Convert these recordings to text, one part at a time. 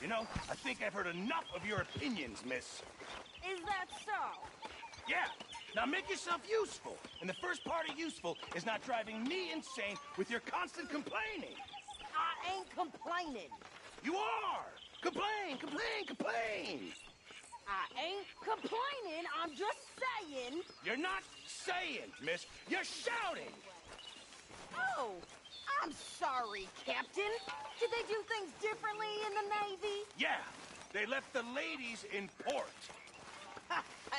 You know, I think I've heard enough of your opinions, miss. Is that so? Yeah. Now make yourself useful. And the first part of useful is not driving me insane with your constant complaining. I ain't complaining. You are! Complain, complain, complain! I ain't complaining. I'm just saying. You're not saying, miss. You're shouting! Oh, I'm sorry, Captain. Did they do things differently in the Navy? Yeah, they left the ladies in port.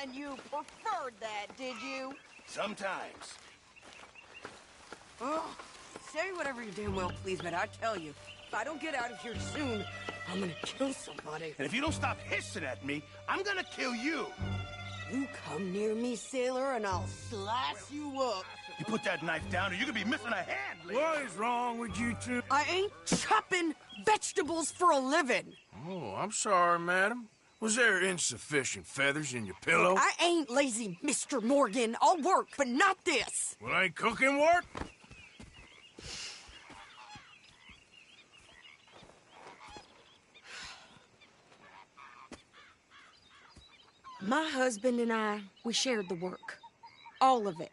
And you preferred that, did you? Sometimes. Oh, say whatever you damn well please, but I tell you, if I don't get out of here soon, I'm gonna kill somebody. And if you don't stop hissing at me, I'm gonna kill you. You come near me, sailor, and I'll slice you up. You put that knife down or you could be missing a hand, lady. What is wrong with you two? I ain't chopping vegetables for a living. Oh, I'm sorry, madam. Was there insufficient feathers in your pillow? I ain't lazy, Mr. Morgan. I'll work, but not this. Well, ain't cooking work? My husband and I, we shared the work. All of it.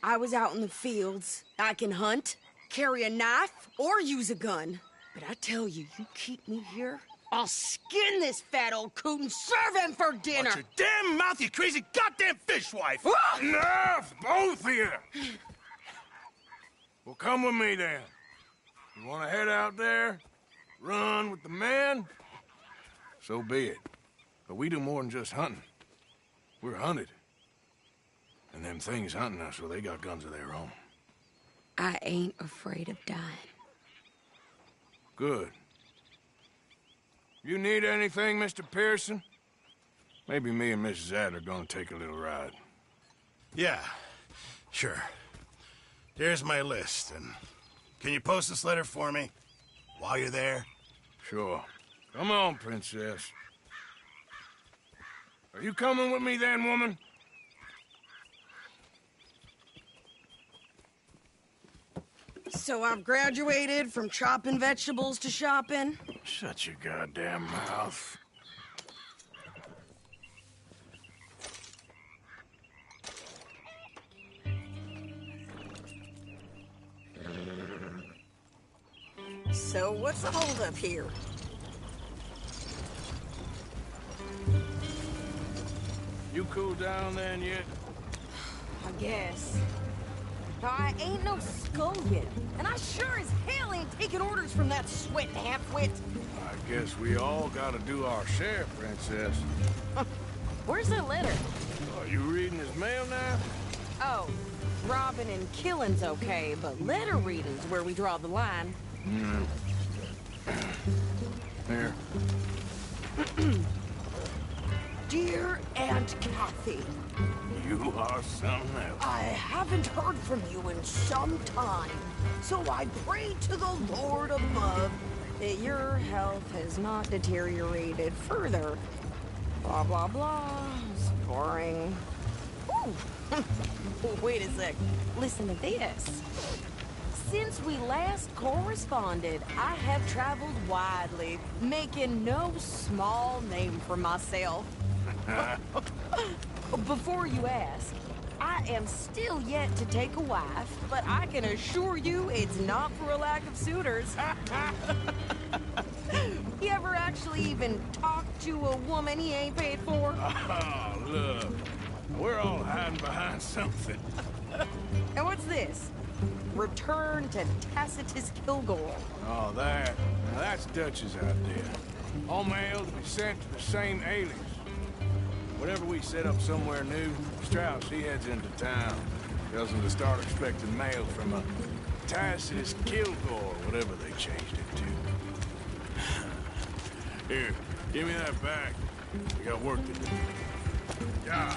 I was out in the fields. I can hunt, carry a knife, or use a gun. But I tell you, you keep me here, I'll skin this fat old coot and serve him for dinner. Watch your damn mouth, you crazy goddamn fishwife! Ah! Enough, both of you! Well, come with me, then. You want to head out there, run with the men? So be it. But we do more than just hunting. We're hunted. And them things hunting us, well, they got guns of their own. I ain't afraid of dying. Good. You need anything, Mr. Pearson? Maybe me and Mrs. Adler are gonna take a little ride. Yeah, sure. Here's my list, and can you post this letter for me while you're there? Sure. Come on, princess. Are you coming with me then, woman? So I've graduated from chopping vegetables to shopping. Shut your goddamn mouth. So what's the holdup here? You cool down then yet? I guess. I ain't no scullion, and I sure as hell ain't taking orders from that sweat half-wit. I guess we all gotta do our share, princess. Where's that letter? Are you reading his mail now? Oh, robbing and killing's okay, but letter reading's where we draw the line. Here. Dear Aunt Kathy, You are something else. I haven't heard from you in some time, so I pray to the Lord above that your health has not deteriorated further. Blah, blah, blah. It's boring. Ooh. Wait a sec. Listen to this. Since we last corresponded, I have traveled widely, making no small name for myself. Before you ask, I am still yet to take a wife, but I can assure you it's not for a lack of suitors. You ever actually even talk to a woman he ain't paid for? Oh, look. We're all hiding behind something. And what's this? Return to Tacitus Kilgore. Oh, that. Now that's Dutch's idea. All mail to be sent to the same alias. Whenever we set up somewhere new, Strauss, he heads into town. Tells them to start expecting mail from a Tacitus Kilgore, whatever they changed it to. Here, give me that back. We got work to do. Yeah.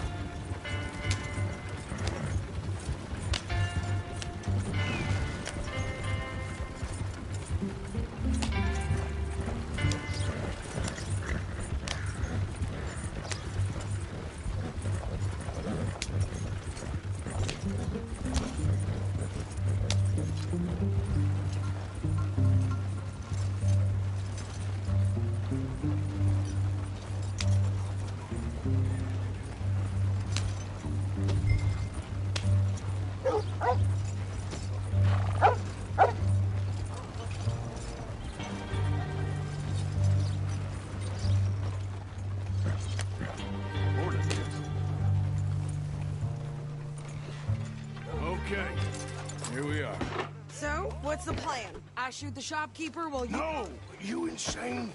So, what's the plan? I shoot the shopkeeper while you... No! You insane?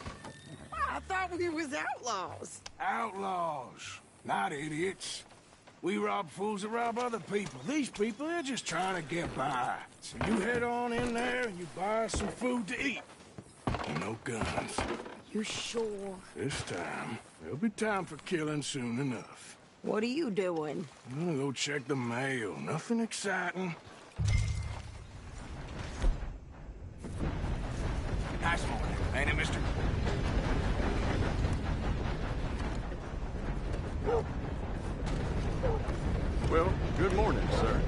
I thought we was outlaws. Outlaws, not idiots. We rob fools that rob other people. These people, they're just trying to get by. So you head on in there and you buy us some food to eat. And no guns. You sure? This time, there'll be time for killing soon enough. What are you doing? I'm gonna go check the mail. Nothing exciting. Nice morning, ain't it, mister? Well, good morning, sir.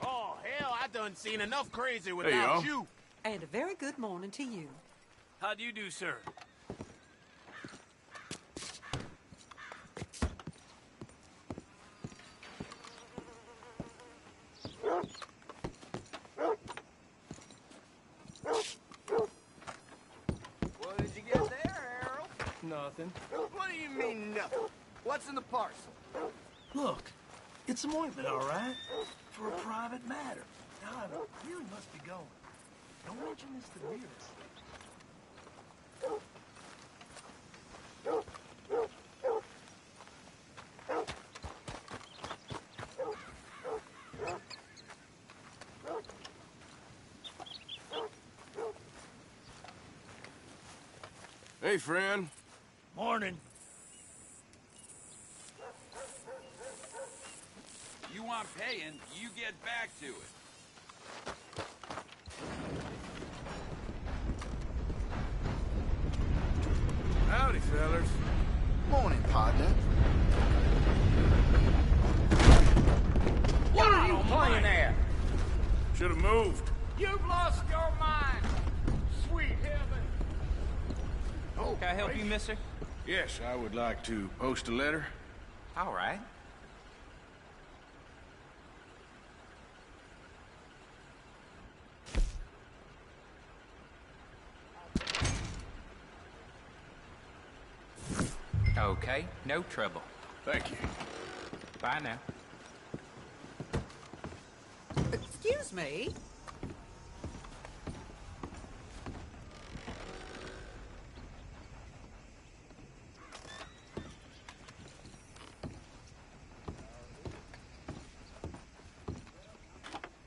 Oh, hell, I done seen enough crazy you without are. you. And a very good morning to you. How do you do, sir? What did you get there, Harold? Nothing. What do you mean, nothing? What's in the parcel? Look, it's some ointment, all right? For a private matter. Now, I really must be going. Don't mention this to Vera. Hey, friend. Morning. You want paying, you get back to it. Howdy, fellas. Morning, partner. What are you playing at? Should have moved. You've lost your mind. Sweet heaven. Oh, Can I help you, mister? Yes, I would like to post a letter. All right. Okay, no trouble. Thank you. Bye now. Excuse me.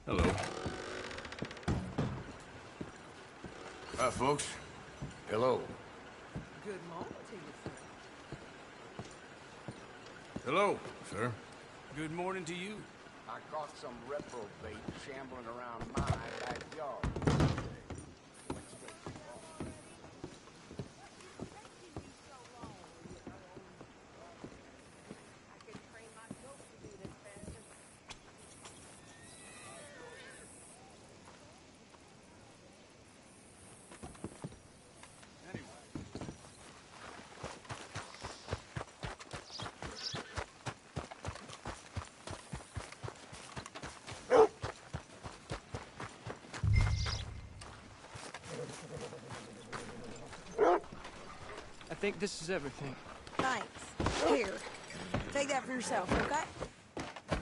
Hello. Hi, folks. Hello. Good morning to you, sir. Hello, sir. Good morning to you. I caught some reprobate shambling around my backyard. I think this is everything. Thanks. Here, take that for yourself, okay?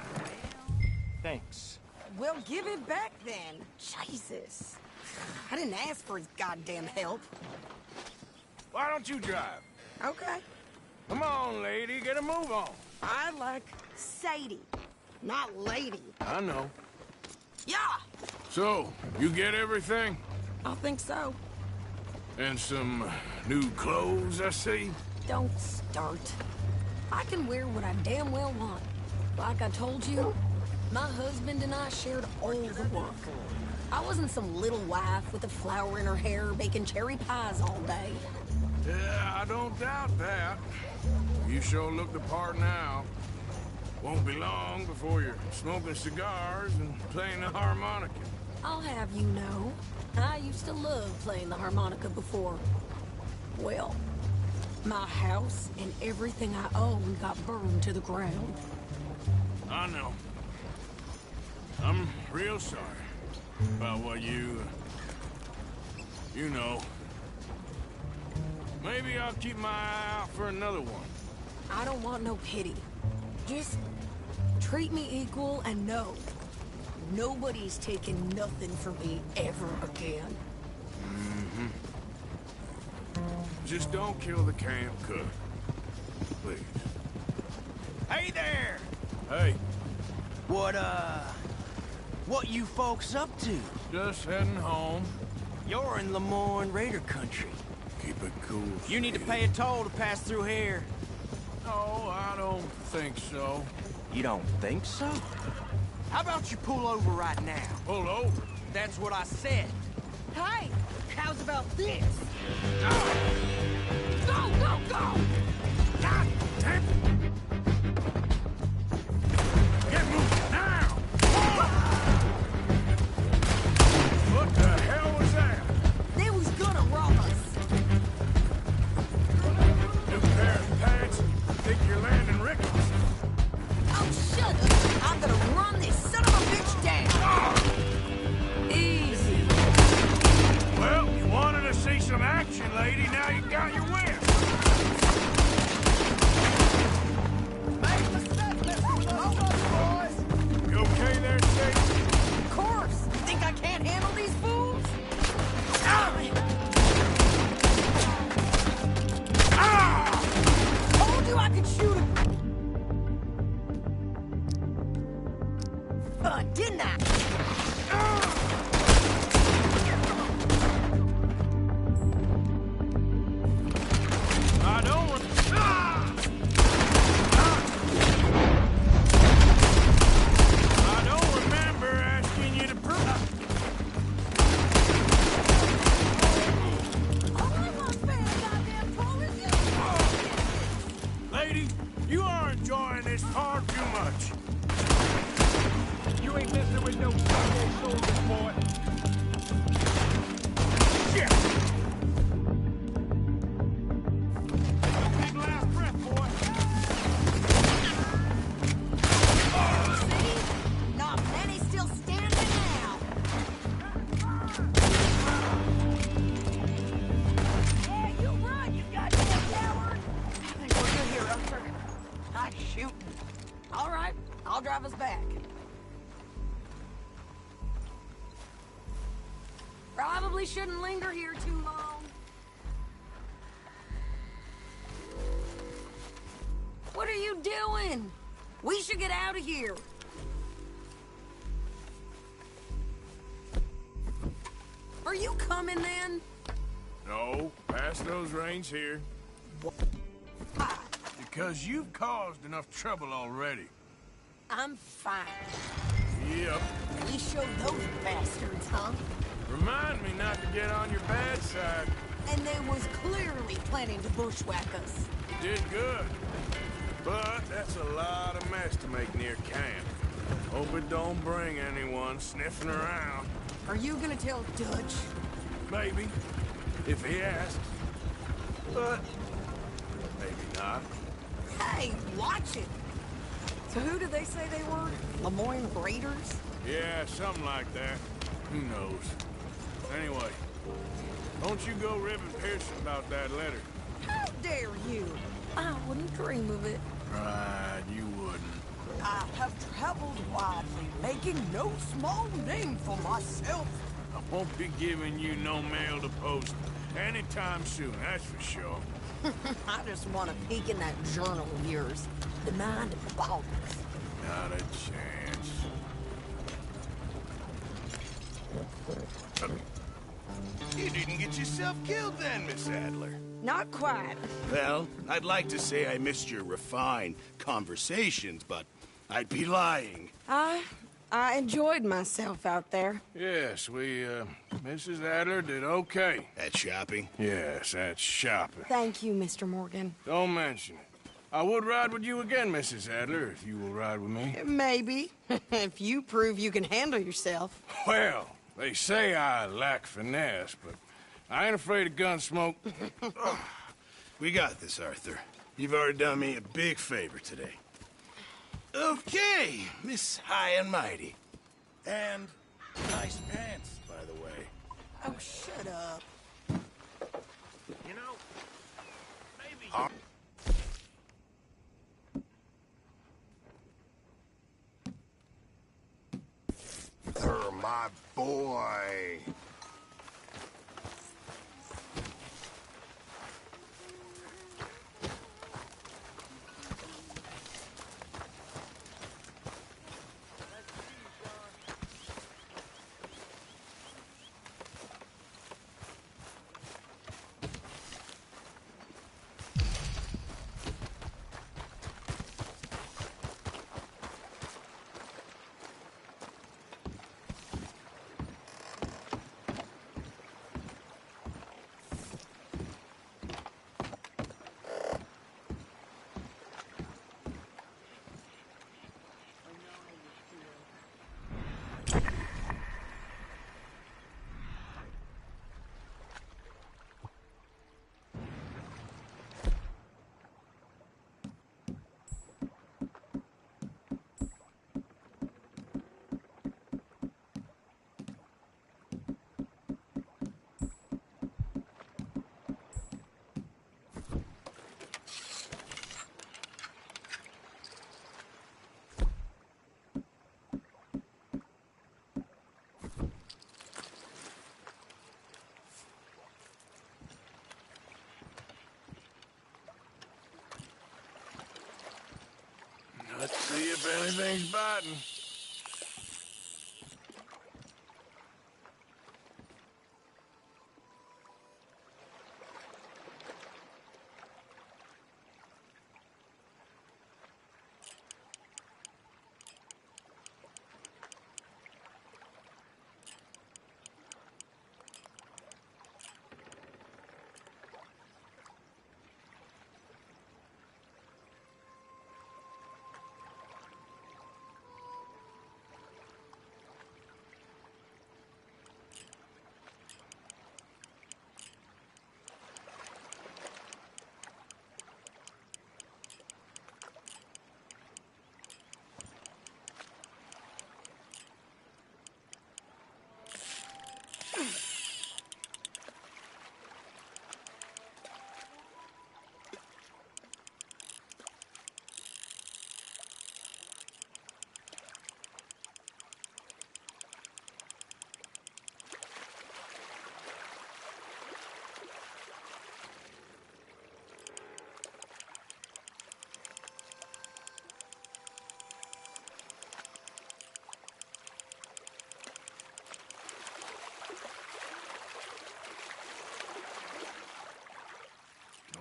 Thanks. Well, give it back then. Jesus. I didn't ask for his goddamn help. Why don't you drive? Okay. Come on, lady, get a move on. I like Sadie, not lady. I know. Yeah, So, you get everything? I think so. And some new clothes, I see? Don't start. I can wear what I damn well want. Like I told you, my husband and I shared all the work. I wasn't some little wife with a flower in her hair baking cherry pies all day. Yeah, I don't doubt that. You sure look the part now. Won't be long before you're smoking cigars and playing the harmonica. I'll have you know, I used to love playing the harmonica before. Well, my house and everything I owned got burned to the ground. I know. I'm real sorry. About what you know. Maybe I'll keep my eye out for another one. I don't want no pity. Just treat me equal and know nobody's taking nothing from me ever again. Mm-hmm. Just don't kill the camp cook. Please. Hey there! Hey, What you folks up to? just heading home. You're in Lemoyne Raider country. Keep it cool. You need to pay a toll to pass through here. No, I don't think so. You don't think so? How about you pull over right now? Pull over. That's what I said. Hey, how's about this? Go, go, go! God damn it! Get moving now! What the hell was that? They was gonna rob us. New pair of pants? Think you're landing rickets? Oh, shut up! I'm gonna run this son of a bitch down! Easy. Well, you wanted to see some action, lady. Now you got your wind. You okay there, Stacy? Of course! You think I can't handle these fools? Told you I could shoot him! Didn't I? I don't want... I don't remember asking you to prove... All I want, man, goddamn fool, is you! Lady, you are enjoying this far too much. You ain't messing with no Sunday soldiers, boy. Shit! Big last breath, boy. See? Not many still standing now. Yeah, you run, you goddamn coward! I think we're good here, officer. Nice shooting. All right, I'll drive us back. Probably shouldn't linger here too long. What are you doing? We should get out of here. Are you coming then? No, pass those reins here. Ah, Because you've caused enough trouble already. I'm fine. Yep. We showed those bastards, huh? Remind me not to get on your bad side. And they was clearly planning to bushwhack us. You did good. But that's a lot of mess to make near camp. Hope it don't bring anyone sniffing around. Are you gonna tell Dutch? Maybe, if he asks. But maybe not. Hey, watch it. So who did they say they were? Lemoyne Raiders? Yeah, something like that. Who knows? Anyway, don't you go ribbing Pearson about that letter. How dare you? I wouldn't dream of it. Right, you wouldn't. I have traveled widely, making no small name for myself. I won't be giving you no mail to post anytime soon, that's for sure. I just want to peek in that journal of yours. The mind boggles. Not a chance. You didn't get yourself killed then, Miss Adler. Not quite. Well, I'd like to say I missed your refined conversations, but I'd be lying. I enjoyed myself out there. Yes, Mrs. Adler did okay. At shopping? Yes, that's shopping. Thank you, Mr. Morgan. Don't mention it. I would ride with you again, Mrs. Adler, if you will ride with me. Maybe. If you prove you can handle yourself. Well, they say I lack finesse, but I ain't afraid of gun smoke. We got this, Arthur. You've already done me a big favor today. Okay, Miss High and Mighty. And Nice pants, by the way. Oh, shut up. You know, maybe... My boy. Let's see if anything's biting.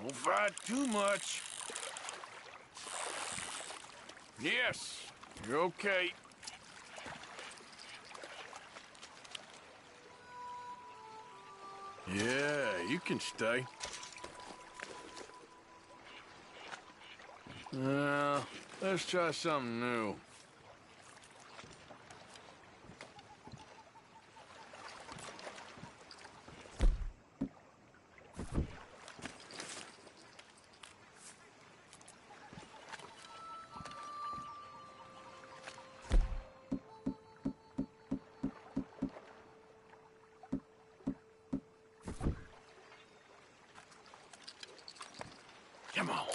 Don't fight too much. Yes, you're okay. Yeah, you can stay. Let's try something new. Come on.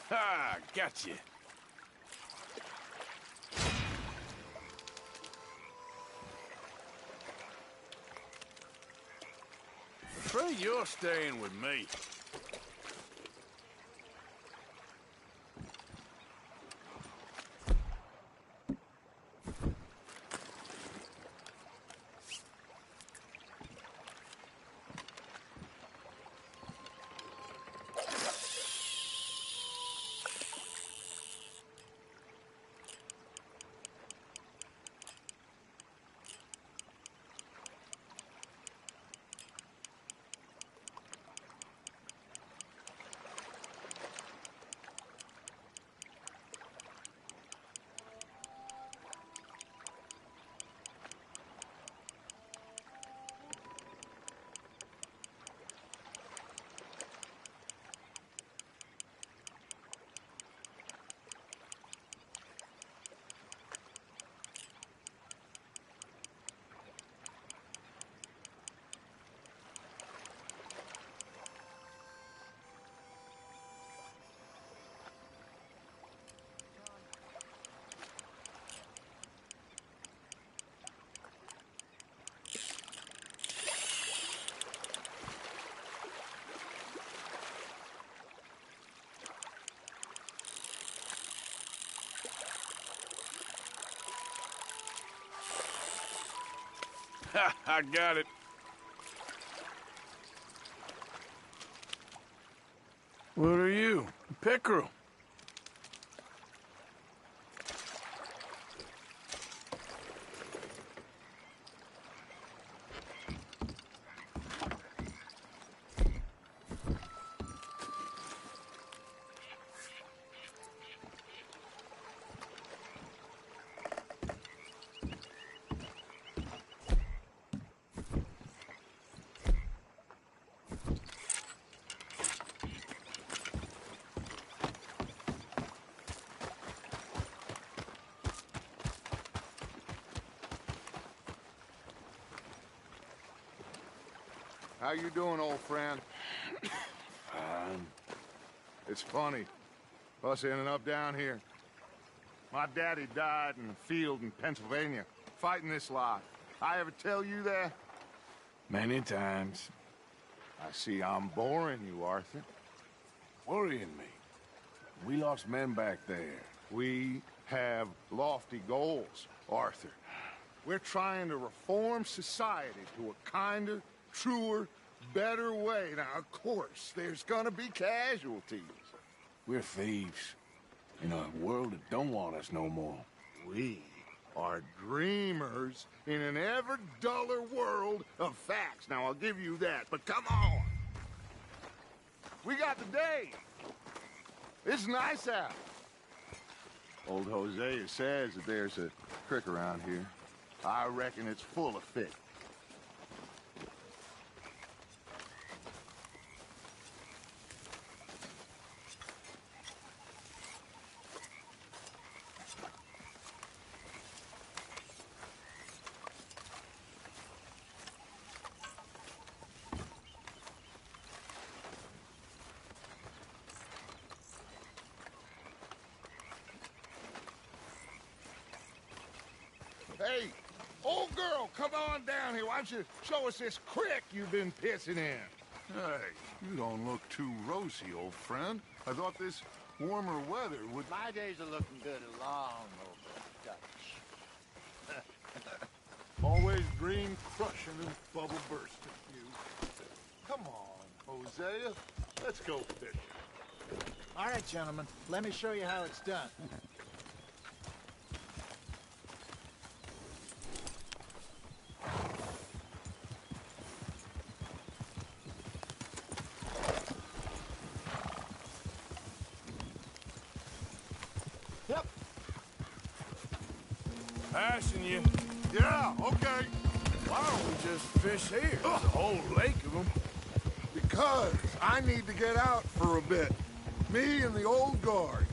Ha! Gotcha. Afraid you're staying with me. I got it. What are you? Pickerel. How you doing, old friend? Fine. It's funny, us ending up down here. My daddy died in the field in Pennsylvania, fighting this lot. I ever tell you that? Many times. I see I'm boring you, Arthur. Worrying me. We lost men back there. We have lofty goals, Arthur. We're trying to reform society to a kinder, truer, better way. Now, of course, there's gonna be casualties. We're thieves in a world that don't want us no more. We are dreamers in an ever duller world of facts. Now, I'll give you that, but come on. We got the day. It's nice out. Old Hosea says that there's a creek around here. I reckon it's full of fish. Hey, old girl, come on down here. Why don't you show us this creek you've been pissing in? Hey, you don't look too rosy, old friend. I thought this warmer weather would... My days are looking good along over Dutch. Always green crushing and bubble bursting, you. Come on, Hosea. Let's go fishing. All right, gentlemen. Let me show you how it's done. Yep. Passing you. Yeah, okay. Why don't we just fish here? There's a whole lake of them. Because I need to get out for a bit. Me and the old guard.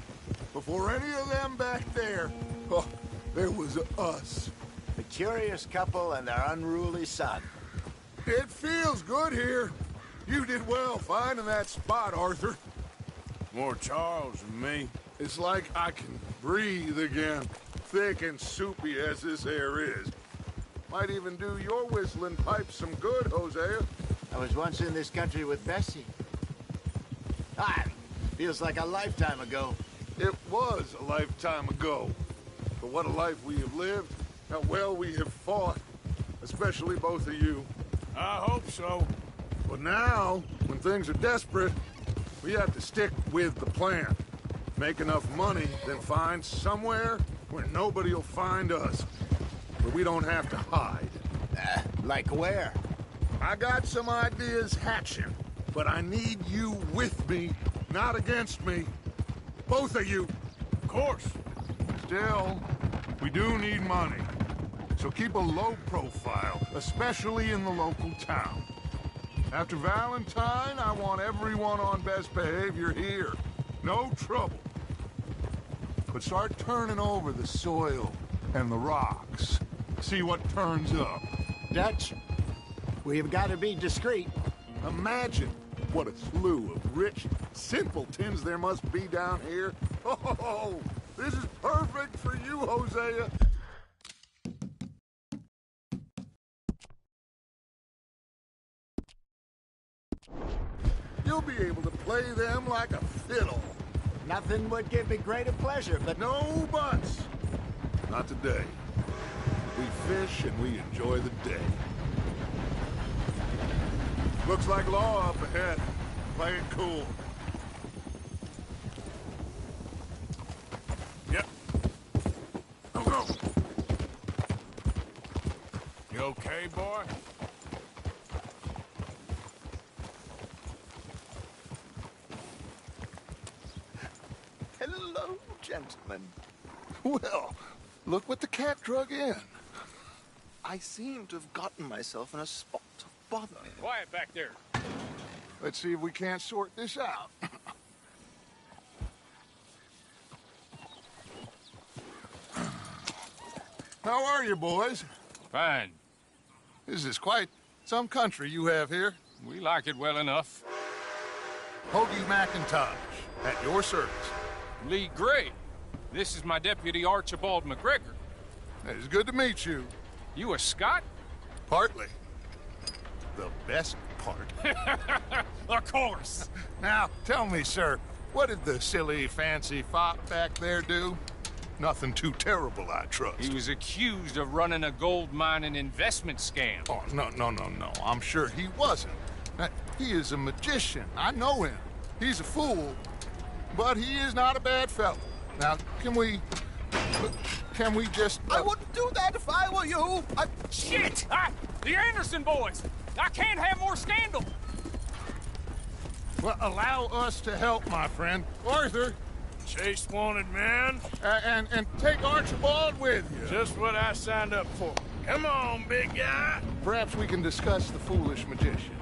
Before any of them back there, oh, there was us. The curious couple and their unruly son. It feels good here. You did well finding that spot, Arthur. More Charles than me. It's like I can breathe again, thick and soupy as this air is. Might even do your whistling pipe some good, Hosea. I was once in this country with Bessie. Feels like a lifetime ago. It was a lifetime ago. But what a life we have lived, how well we have fought, especially both of you. I hope so. But now, when things are desperate, we have to stick with the plan. Make enough money, then find somewhere where nobody will find us. Where we don't have to hide. Like where? I got some ideas hatching, but I need you with me, not against me. Both of you. Of course. Still, we do need money. So keep a low profile, especially in the local town. After Valentine, I want everyone on best behavior here. No trouble. But start turning over the soil and the rocks. See what turns up. Dutch, we've got to be discreet. Imagine what a slew of rich simpletons there must be down here. Oh, this is perfect for you, Hosea. You'll be able to play them like a fiddle. Nothing would give me greater pleasure, but... No buts. Not today. We fish and we enjoy the day. Looks like law up ahead. Play it cool. Yep. Go. You okay, boy? Hello, gentlemen. Well, look what the cat drug in. I seem to have gotten myself in a spot of bother. Quiet back there. Let's see if we can't sort this out. How are you, boys? Fine. This is quite some country you have here. We like it well enough. Hoagie McIntosh, at your service. Lee Gray. This is my deputy Archibald McGregor. It's good to meet you. You a Scot? Partly. The best part. Of course. Now, tell me, sir, what did the silly, fancy fop back there do? Nothing too terrible, I trust. He was accused of running a gold mining investment scam. Oh, no. I'm sure he wasn't. He is a magician. I know him. He's a fool, but he is not a bad fellow. Now, can we just... I wouldn't do that if I were you. Shit! The Anderson boys! I can't have more scandal! Well, allow us to help, my friend. Arthur! Chase wanted man. And take Archibald with you. Just what I signed up for. Come on, big guy. Perhaps we can discuss the foolish magician.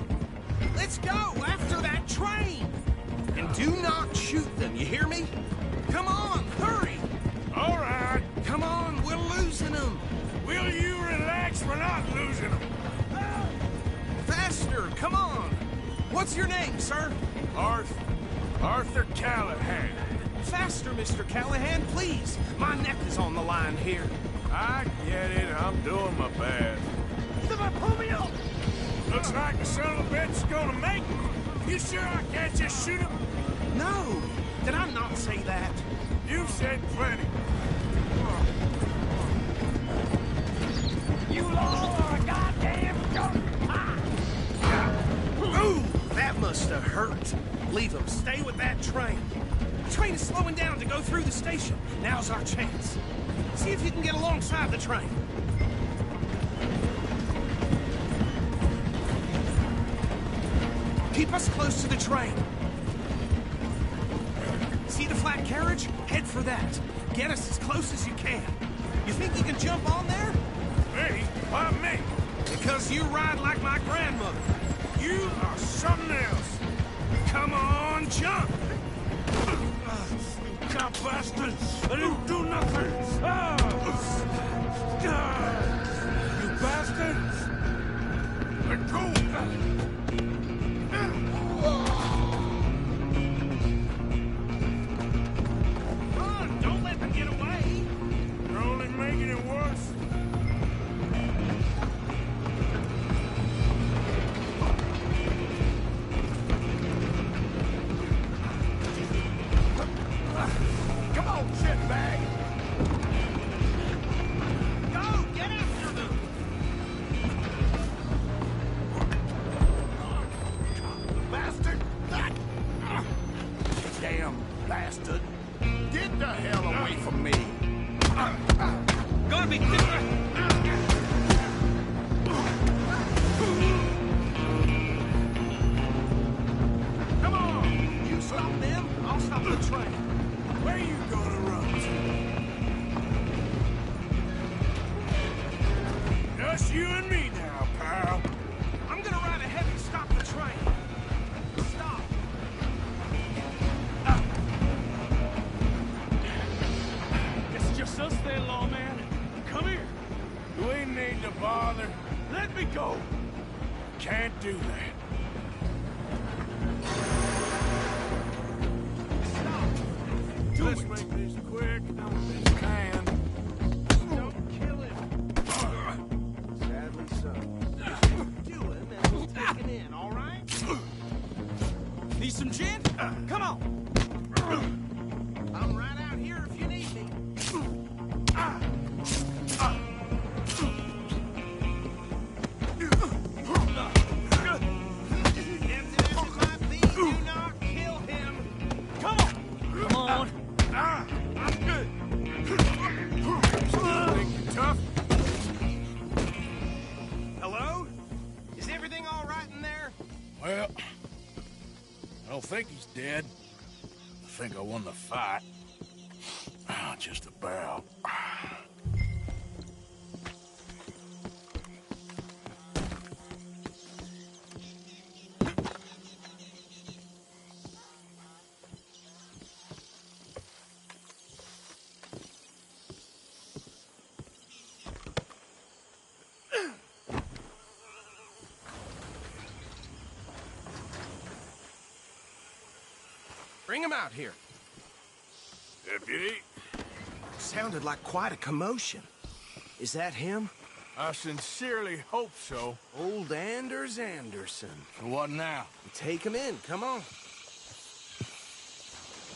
Let's go after that train. And do not shoot them, you hear me? Come on, hurry. All right. Come on, we're losing them. Will you relax? We're not losing them. Faster, come on. What's your name, sir? Arthur Callahan. Faster, Mr. Callahan, please. My neck is on the line here. I get it. I'm doing my best. Somebody pull me up. Looks like the son of a bitch is gonna make it. You sure I can't just shoot him? No. Did I not say that? You said plenty. You all are a goddamn joke. Ooh, that must have hurt. Leave him. Stay with that train. The train is slowing down to go through the station. Now's our chance. See if you can get alongside the train. Keep us close to the train. See the flat carriage? Head for that. Get us as close as you can. You think you can jump on there? Me? Why me? Because you ride like my grandmother. You are something else. Come on, jump! You cop bastard! I didn't do nothing! You bastards! Let go! Run! Don't let them get away! You're only making it worse. Come on, shitbag! Go! Get after them! Bastard! Damn bastard! Get the hell away from me! Gonna be Come on! You stop them, I'll stop the train. Where you gonna run to? Just you and me now, pal. I'm gonna ride ahead and stop the train. Stop. It's just us then, lawman. Come here. You ain't need to bother. Let me go. Can't do that. Let's make this quick. This can. Don't kill him. Sadly so. Do him and we'll take it in, all right? Need some gin? Come on. I'm right out here if you need me. think he's dead. I think I won the fight. Just about. Bring him out here. Deputy? Sounded like quite a commotion. Is that him? I sincerely hope so. Old Anders Anderson. So what now? Take him in, come on. A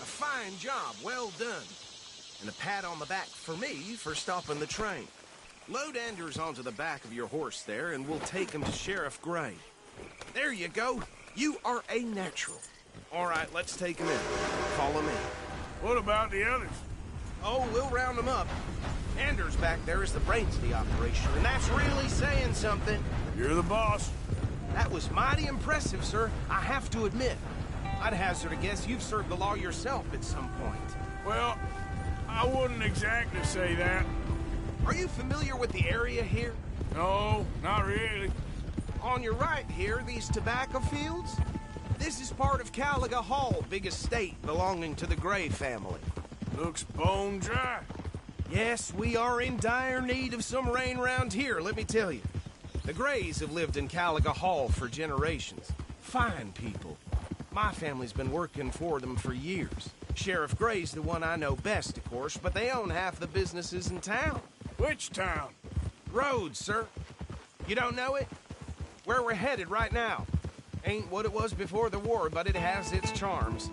fine job, well done. And a pat on the back for me for stopping the train. Load Anders onto the back of your horse there, and we'll take him to Sheriff Gray. There you go. You are a natural. All right, let's take him in. Follow me. What about the others? Oh, we'll round them up. Anders back there is the brains of the operation, and that's really saying something. You're the boss. That was mighty impressive, sir. I have to admit. I'd hazard a guess you've served the law yourself at some point. Well, I wouldn't exactly say that. Are you familiar with the area here? No, not really. On your right here, these tobacco fields? This is part of Caliga Hall, big estate belonging to the Gray family. Looks bone dry. Yes, we are in dire need of some rain round here, let me tell you. The Grays have lived in Caliga Hall for generations. Fine people. My family's been working for them for years. Sheriff Gray's the one I know best, of course, but they own half the businesses in town. Which town? Rhodes, sir. You don't know it? Where we're headed right now. Ain't what it was before the war, but it has its charms.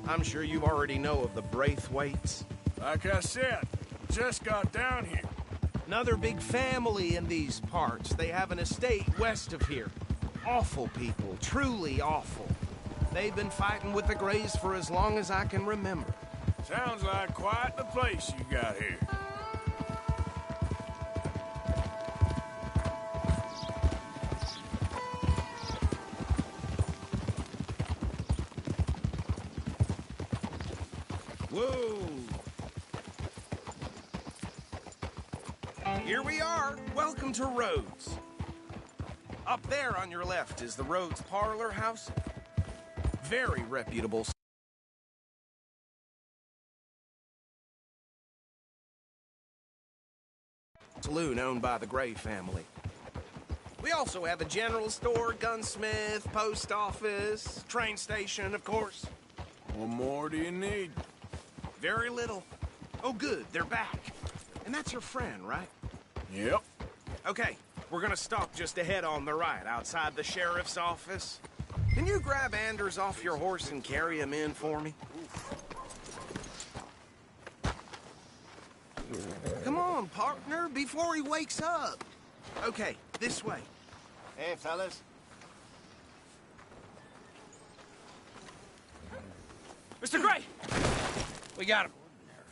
I'm sure you already know of the Braithwaites. Like I said, just got down here. Another big family in these parts. They have an estate west of here. Awful people, truly awful. They've been fighting with the Grays for as long as I can remember. Sounds like quite the place you got here. Whoa! Here we are. Welcome to Rhodes. Up there on your left is the Rhodes Parlor House. Very reputable saloon owned by the Gray family. We also have a general store, gunsmith, post office, train station, of course. What more do you need? Very little. Oh, good, they're back. And that's your friend, right? Yep. Okay, we're gonna stop just ahead on the right, outside the sheriff's office. Can you grab Anders off your horse and carry him in for me? Come on, partner, before he wakes up. Okay, this way. Hey, fellas. Mr. Gray! We got him.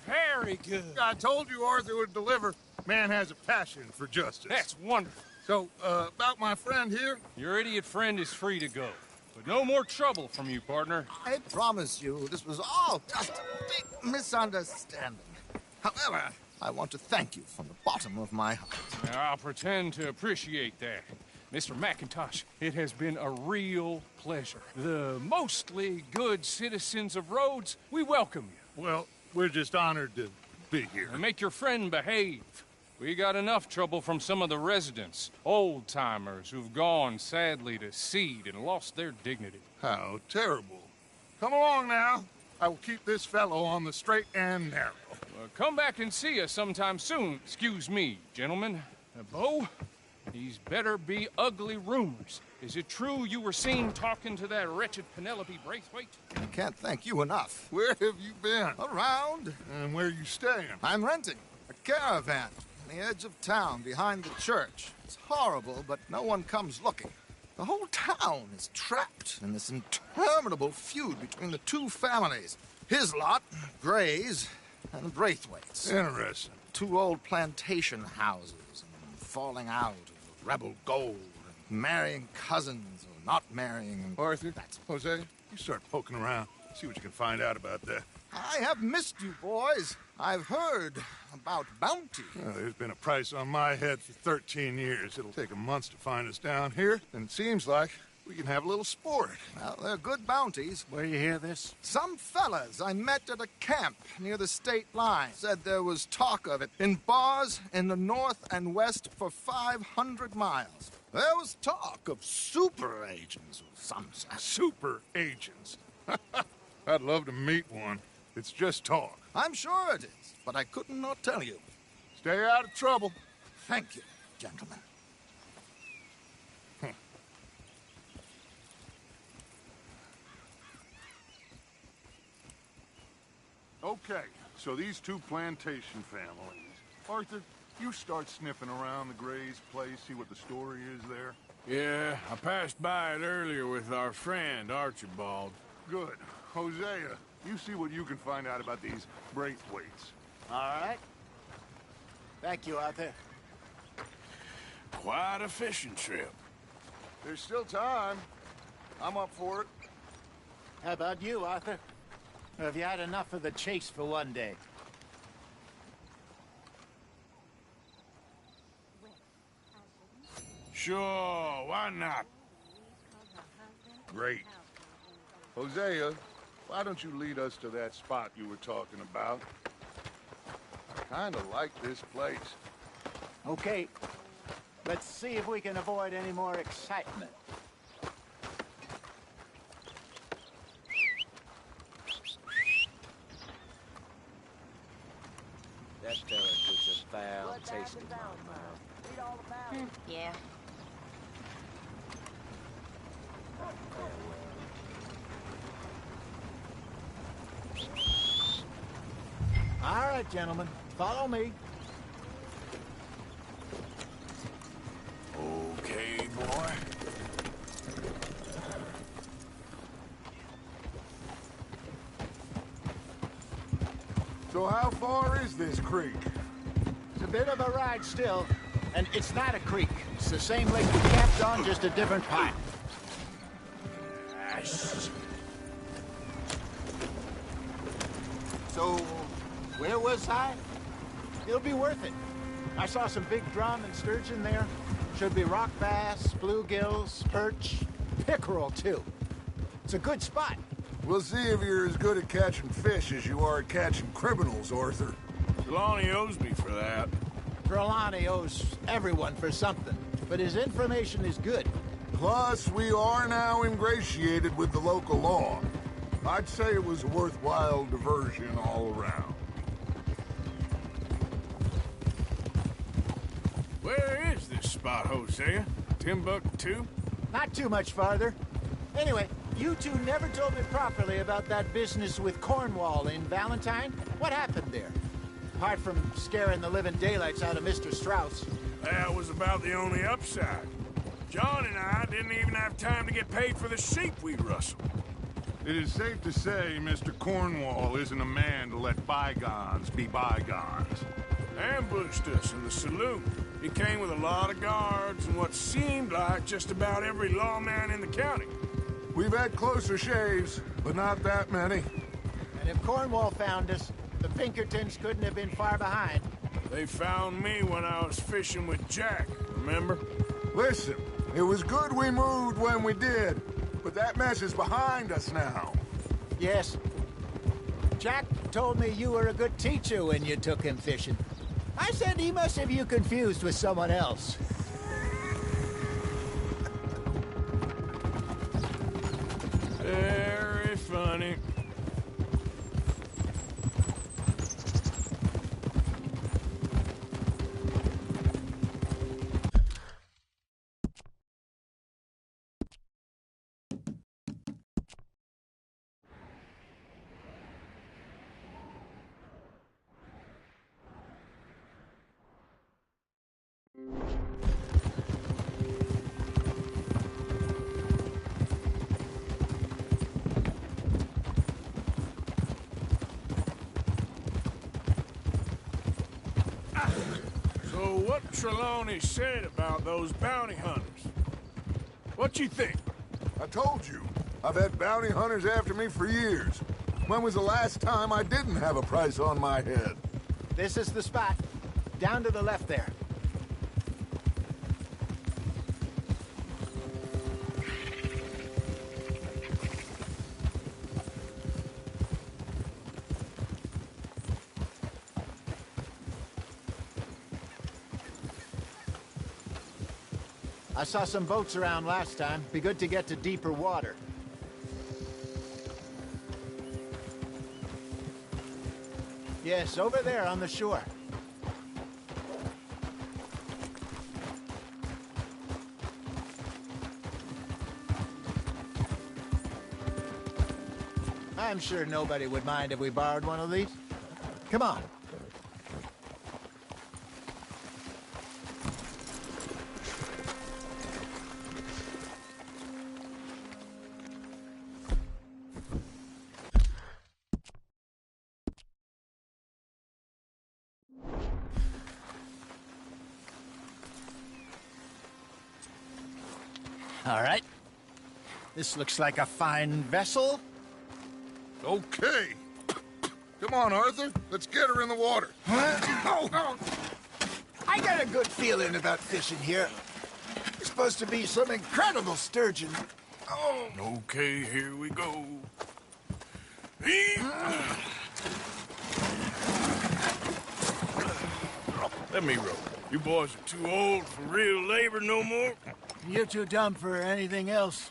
Very good. I told you Arthur would deliver. Man has a passion for justice. That's wonderful. So, about my friend here? Your idiot friend is free to go. But no more trouble from you, partner. I promise you, this was all just a big misunderstanding. However, I want to thank you from the bottom of my heart. Now, I'll pretend to appreciate that. Mr. McIntosh, it has been a real pleasure. The mostly good citizens of Rhodes, we welcome you. Well, we're just honored to be here. And make your friend behave. We got enough trouble from some of the residents, old-timers who've gone, sadly, to seed and lost their dignity. How terrible. Come along now. I will keep this fellow on the straight and narrow. Come back and see us sometime soon. Excuse me, gentlemen. Bo, these better be ugly rumors. Is it true you were seen talking to that wretched Penelope Braithwaite? I can't thank you enough. Where have you been? Around. And where are you staying? I'm renting a caravan on the edge of town behind the church. It's horrible, but no one comes looking. The whole town is trapped in this interminable feud between the two families. His lot, Gray's, and the Braithwaites. Interesting. Two old plantation houses, and falling out of rebel gold, and marrying cousins or not marrying. Arthur, Jose, You start poking around, see what you can find out about that. I have missed you, boys. I've heard about bounty. Well, there's been a price on my head for 13 years. It'll take 'em months to find us down here, and it seems like we can have a little sport. Well, they're good bounties. Where you hear this? Some fellas I met at a camp near the state line said there was talk of it in bars in the north and west for 500 miles. There was talk of super agents of some sort. Super agents. I'd love to meet one. It's just talk. I'm sure it is, but I couldn't not tell you. Stay out of trouble. Thank you, gentlemen. Okay, so these two plantation families. Arthur, you start sniffing around the Gray's place, see what the story is there. Yeah, I passed by it earlier with our friend, Archibald. Good. Hosea, you see what you can find out about these Braithwaites. All right. Thank you, Arthur. Quite a fishing trip. There's still time. I'm up for it. How about you, Arthur? Or have you had enough of the chase for one day? Sure, why not? Great. Hosea, why don't you lead us to that spot you were talking about? I kinda like this place. Okay. Let's see if we can avoid any more excitement. That ferret puts a foul taste in my mouth. Yeah. All right, gentlemen. Follow me. Okay, boy. So how far is this creek? It's a bit of a ride still, and it's not a creek. It's the same lake we camped on, just a different pipe. So, where was I? It'll be worth it. I saw some big drum and sturgeon there. Should be rock bass, bluegills, perch, pickerel, too. It's a good spot. We'll see if you're as good at catching fish as you are at catching criminals, Arthur. Trelawney owes me for that. Trelawney owes everyone for something, but his information is good. Plus, we are now ingratiated with the local law. I'd say it was a worthwhile diversion all around. Where is this spot, Hosea? Timbuktu? Not too much farther. Anyway, you two never told me properly about that business with Cornwall in Valentine. What happened there? Apart from scaring the living daylights out of Mr. Strauss. That was about the only upside. John and I didn't even have time to get paid for the sheep we rustled. It is safe to say Mr. Cornwall isn't a man to let bygones be bygones. Ambushed us in the saloon. He came with a lot of guards and what seemed like just about every lawman in the county. We've had closer shaves, but not that many. And if Cornwall found us, the Pinkertons couldn't have been far behind. They found me when I was fishing with Jack, remember? Listen, it was good we moved when we did, but that mess is behind us now. Yes. Jack told me you were a good teacher when you took him fishing. I said he must have you confused with someone else. Very funny. So what Trelawney said about those bounty hunters? What you think? I told you, I've had bounty hunters after me for years. When was the last time I didn't have a price on my head? This is the spot. Down to the left there. I saw some boats around last time. Be good to get to deeper water. Yes, over there on the shore. I'm sure nobody would mind if we borrowed one of these. Come on. All right. This looks like a fine vessel. Okay. Come on, Arthur. Let's get her in the water. Oh. I got a good feeling about fishing here. It's supposed to be some incredible sturgeon. Oh. Okay, here we go. Let me row. You boys are too old for real labor no more. You're too dumb for anything else.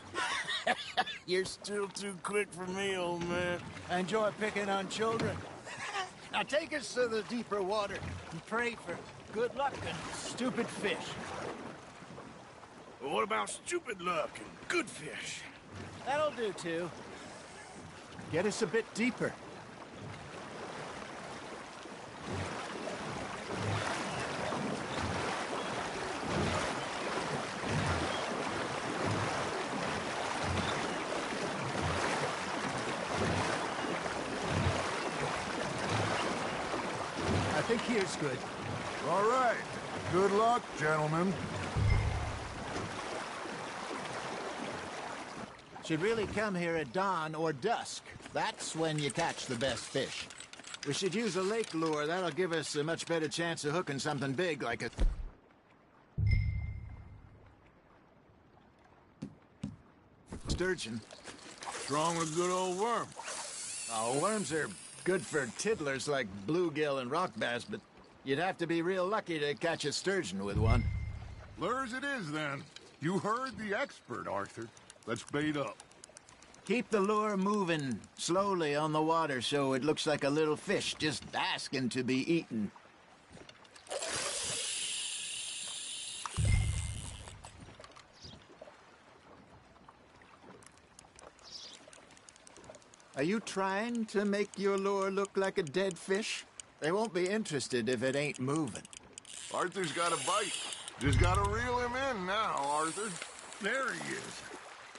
You're still too quick for me, old man. I enjoy picking on children. Now take us to the deeper water and pray for good luck and stupid fish. Well, what about stupid luck and good fish? That'll do, too. Get us a bit deeper. I think here's good. All right. Good luck, gentlemen. Should really come here at dawn or dusk. That's when you catch the best fish. We should use a lake lure. That'll give us a much better chance of hooking something big like a... sturgeon. Strong with a good old worm. Oh, worms are good for tiddlers like bluegill and rock bass, but you'd have to be real lucky to catch a sturgeon with one. Lures it is, then. You heard the expert, Arthur. Let's bait up. Keep the lure moving slowly on the water so it looks like a little fish just asking to be eaten. Are you trying to make your lure look like a dead fish? They won't be interested if it ain't moving. Arthur's got a bite. Just gotta reel him in now, Arthur. There he is.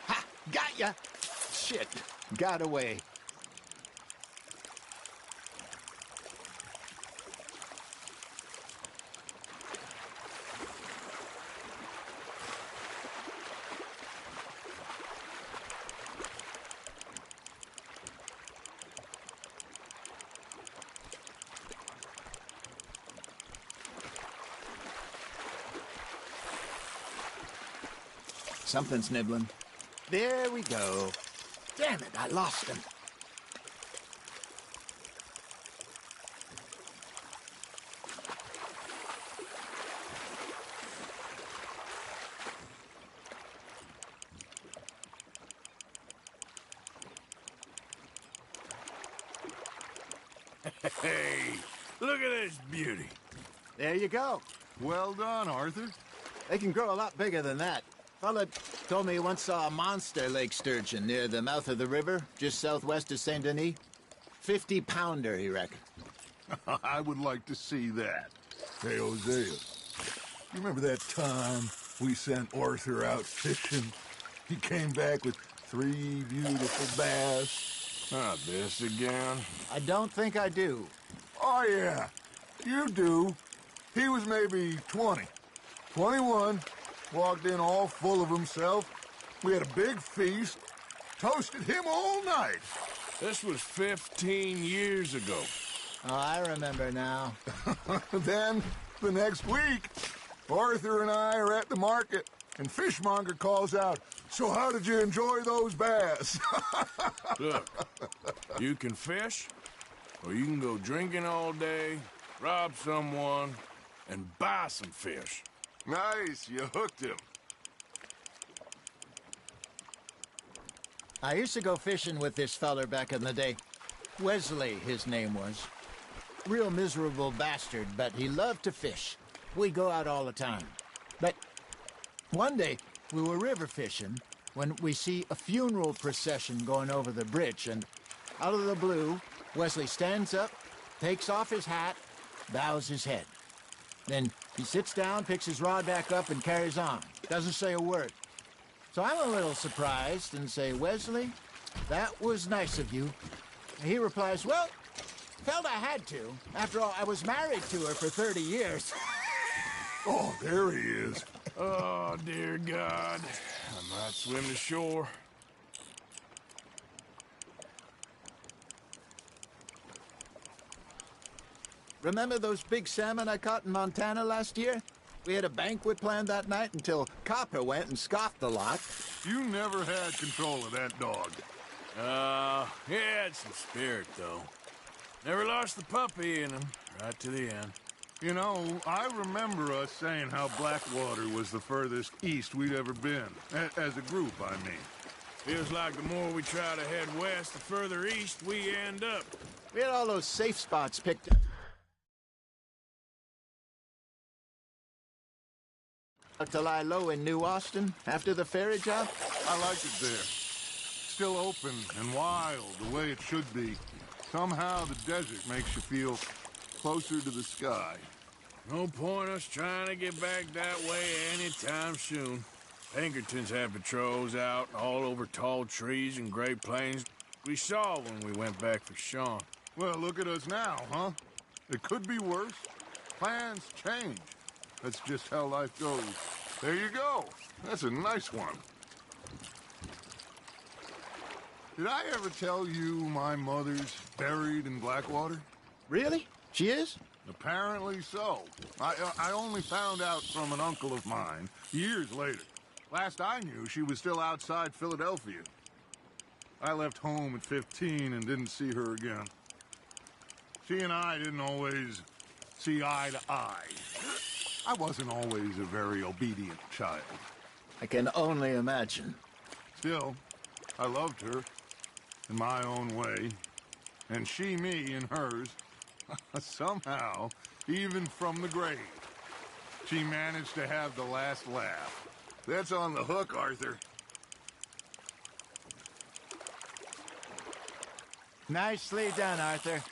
Ha! Got ya! Shit. Got away. Something's nibbling. There we go. Damn it, I lost him. Hey, look at this beauty. There you go. Well done, Arthur. They can grow a lot bigger than that. Fella told me he once saw a monster lake sturgeon near the mouth of the river, just southwest of Saint Denis. 50-pounder, he reckoned. I would like to see that. Hey, Hosea, you remember that time we sent Arthur out fishing? He came back with 3 beautiful bass. Not this again. I don't think I do. Oh, yeah. You do. He was maybe 20. 21. Walked in all full of himself. We had a big feast. Toasted him all night. This was 15 years ago. Oh, I remember now. Then, the next week, Arthur and I are at the market, and Fishmonger calls out, "So how did you enjoy those bass?" Look, you can fish, or you can go drinking all day, rob someone, and buy some fish. Nice, you hooked him. I used to go fishing with this feller back in the day. Wesley, his name was. Real miserable bastard, but he loved to fish. We go out all the time. But one day, we were river fishing when we see a funeral procession going over the bridge, and out of the blue, Wesley stands up, takes off his hat, bows his head. Then he sits down, picks his rod back up, and carries on. Doesn't say a word. So I'm a little surprised and say, "Wesley, that was nice of you." And he replies, "Well, felt I had to. After all, I was married to her for 30 years. Oh, there he is. Oh, dear God. I might swim to shore. Remember those big salmon I caught in Montana last year? We had a banquet planned that night until Copper went and scoffed the lot. You never had control of that dog. He had some spirit, though. Never lost the puppy in him, right to the end. You know, I remember us saying how Blackwater was the furthest east we'd ever been. As a group, I mean. Feels like the more we try to head west, the further east we end up. We had all those safe spots picked up to lie low in New Austin after the ferry job. I like it there. Still open and wild, the way it should be. Somehow the desert makes you feel closer to the sky. No point us trying to get back that way anytime soon. Pinkertons had patrols out all over tall trees and Great Plains. We saw when we went back for Sean. Well, look at us now, huh? It could be worse. Plans change. That's just how life goes. There you go. That's a nice one. Did I ever tell you my mother's buried in Blackwater? Really? She is? Apparently so. I only found out from an uncle of mine years later. Last I knew, she was still outside Philadelphia. I left home at 15 and didn't see her again. She and I didn't always see eye to eye. I wasn't always a very obedient child. I can only imagine. Still, I loved her in my own way, and she me in hers. Somehow, even from the grave, she managed to have the last laugh. That's on the hook, Arthur. Nicely done, Arthur.